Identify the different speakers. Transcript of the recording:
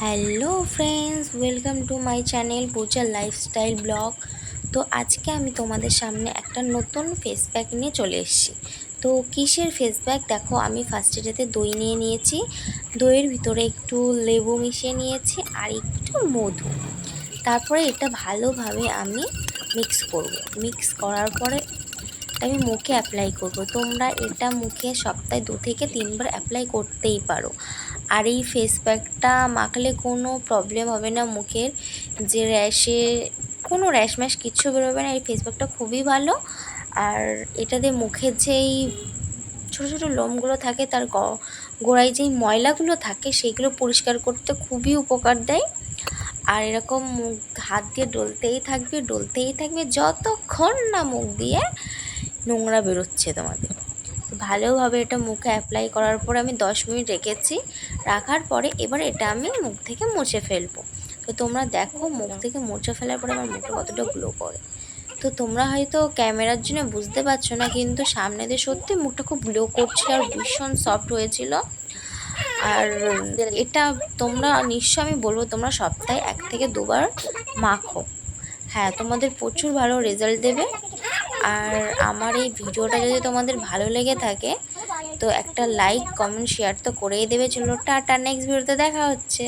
Speaker 1: Hello friends, welcome to my channel Puja lifestyle blog. তো আজকে আমি তোমাদের সামনে একটা নতুন ফেস প্যাক নিয়ে চলে এসেছি। তো কিসের ফেস প্যাক দেখো, আমি ফার্স্ট এটাতে দই নিয়ে নিয়েছি, দইয়ের ভিতরে একটু লেবু মিশিয়ে নিয়েছি আর একটু মধু। তারপরে এটা ভালোভাবে আমি মিক্স করার পরে আমি মুখে অ্যাপ্লাই করব। তোমরা এটা মুখে সপ্তাহে 2 থেকে 3 বার অ্যাপ্লাই করতেই পারো। আর এই ফেস প্যাকটা মাখলে কোনো প্রবলেম হবে না মুখের, যে কোনো র্যাশ ম্যাশ কিচ্ছু বেরোবে না। এই ফেস প্যাকটা খুবই ভালো। আর এটাতে মুখের যেই ছোটো ছোটো লোমগুলো থাকে, তার গোড়ায় যেই ময়লাগুলো থাকে সেইগুলো পরিষ্কার করতে খুবই উপকার দেয়। আর এরকম মুখ হাত দিয়ে ডলতেই থাকবে যতক্ষণ না মুখ দিয়ে নোংরা বেরোচ্ছে তোমাদের। ভালোভাবে এটা মুখে অ্যাপ্লাই করার পরে আমি 10 মিনিট রেখেছি। রাখার পরে এবার এটা আমি মুখ থেকে মুছে ফেলবো। তো তোমরা দেখো মুখ থেকে মুছে ফেলার পরে আমার মুখটা কতটা গ্লো করে। তো তোমরা হয়তো ক্যামেরার জন্য বুঝতে পারছো না, কিন্তু সামনে দিয়ে সত্যি মুখটা খুব গ্লো করছিল আর ভীষণ সফট হয়েছিল। আর এটা তোমরা নিশ্চয়, আমি বলবো তোমরা সপ্তাহে 1 থেকে 2 বার মাখো। হ্যাঁ, তোমাদের প্রচুর ভালো রেজাল্ট দেবে। আর আমার এই ভিডিওটা যদি তোমাদের ভালো লেগে থাকে তো একটা লাইক কমেন্ট শেয়ার তো করেই দেবে। চলো টাটা, নেক্সট ভিডিওতে দেখা হচ্ছে।